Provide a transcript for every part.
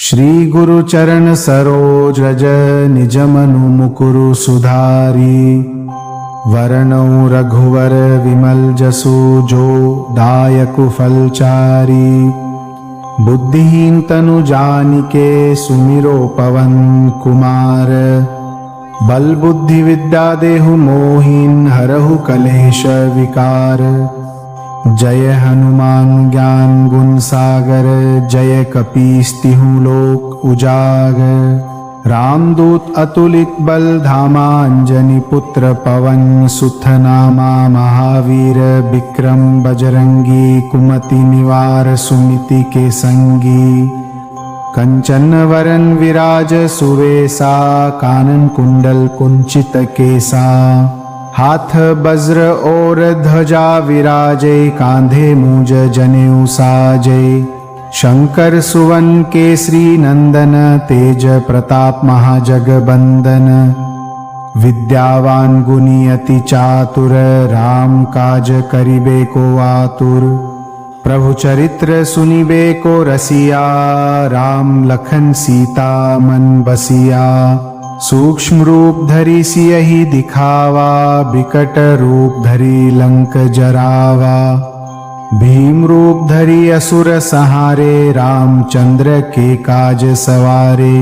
श्री गुरु चरण सरोज रज निज मनु मुकुरु सुधारी। वरणौ रघुवर विमल जसु जो दायकु फलचारी। बुद्धिहीन तनु जानिके सुमिरो पवन कुमार। बल बुद्धि विद्या देहु मोहिन हरहु कलेश विकार। जय हनुमान ज्ञान गुण सागर जय कपीस तिहु लोक उजागर। रामदूत अतुलित बल धामा अंजनी पुत्र पवन सुत नामा। महावीर विक्रम बजरंगी कुमति निवार सुमिति के संगी। कंचन वरन विराज सुवेसा कानन कुंडल कुंचित केसा। हाथ वज्र और ध्वजा विराजे कांधे मूज जनेऊ साजे। शंकर सुवन केसरी नंदन तेज प्रताप महाजगबंदन। विद्यावान गुणी अति चातुर राम काज करिबे को आतुर। प्रभु चरित्र सुनिबे को रसिया राम लखन सीता मन बसिया। सूक्ष्म रूप धरि सियहि दिखावा बिकट रूप धरि लंक जरावा। भीम रूप धरि असुर सहारे रामचंद्र के काज सवारे।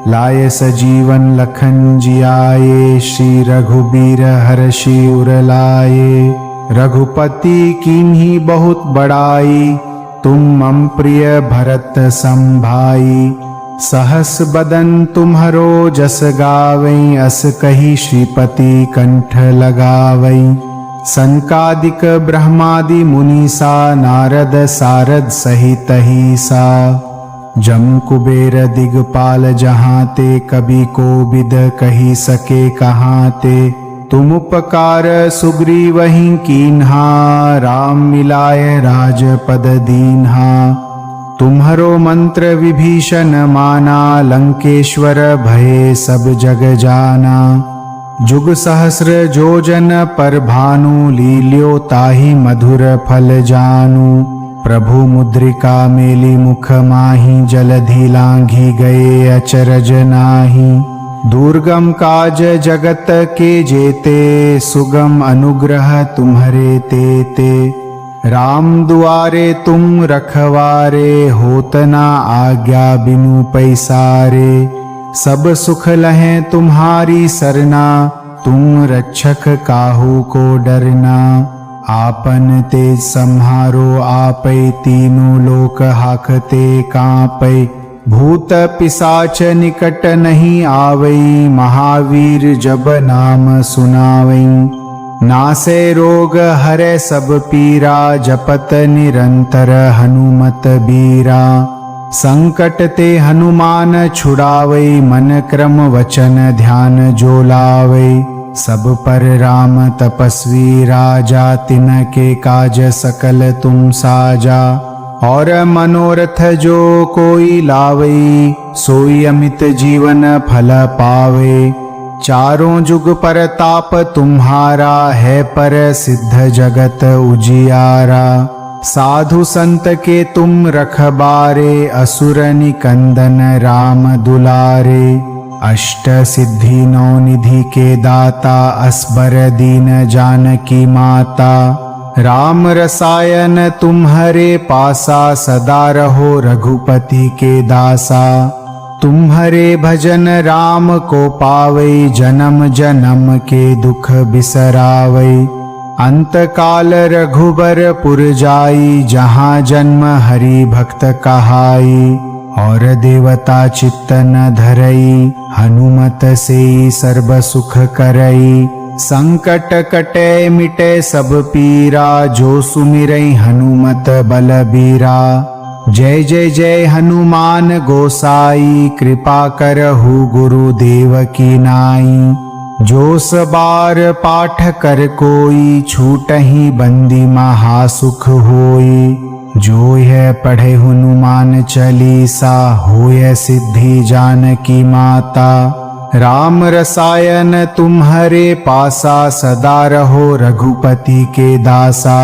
लाए सजीवन लखन जियाए श्री रघुबीर हर्षि उर लाए। रघुपति कीन्ही बहुत बड़ाई तुम मम प्रिय भरत सम भाई। सहस बदन तुम्हरो जस गावै अस कही श्रीपति कंठ लगावै। सनकादिक ब्रह्मादि मुनीसा नारद सारद सहित सा। जम कुबेर दिगपाल जहाँ ते कभी कोविद कही सके कहाँ ते। तुम उपकार सुग्रीवहि कीन्हा राम मिलाय राजपद दीन्हा। तुम्हरो मंत्र विभीषण माना लंकेश्वर भये सब जग जाना। जुग सहस्र जोजन पर भानु लील्यो ताहि मधुर फल जानू। प्रभु मुद्रिका मेली मुख माहि जलधि लांघी गए अचरज नाही। दुर्गम काज जगत के जेते सुगम अनुग्रह तुम्हरे तेते। राम दुआरे तुम रखवारे होत ना आज्ञा बिनु पैसारे। सब सुख लहें तुम्हारी सरना तुम रक्षक काहू को डरना। आपन तेज सम्हारो आपै तीनों लोक हाकते कांपै। भूत पिशाच निकट नहीं आवै महावीर जब नाम सुनावै। नासे रोग हरे सब पीरा जपत निरंतर हनुमत बीरा। संकट ते हनुमान छुड़ावै मन क्रम वचन ध्यान जो लावै। सब पर राम तपस्वी राजा तिनके काज सकल तुम साजा। और मनोरथ जो कोई लावै सोई अमित जीवन फल पावै। चारों जुग परताप तुम्हारा है पर सिद्ध जगत उजियारा। साधु संत के तुम रखबारे असुर निकंदन राम दुलारे। अष्ट सिद्धि नौ निधि के दाता असबर दीन जानकी माता। राम रसायन तुम्हरे पासा सदा रहो रघुपति के दासा। तुम्हरे भजन राम को पावै जन्म जन्म के दुख बिसरावै। अंत काल रघुबर पुर जाई जहाँ जन्म हरि भक्त कहाई। और देवता चित्त न धरई हनुमत से सर्व सुख करई। संकट कटे मिटे सब पीरा जो सुमिरै हनुमत बलबीरा। जय जय जय हनुमान गोसाई कृपा करहु गुरुदेव की नाई। जो सबार पाठ कर कोई छूटहि बंदी महासुख होई। जो यह पढ़े हनुमान चालीसा होय सिद्धि जानकी माता। राम रसायन तुम्हरे पासा सदा रहो रघुपति के दासा।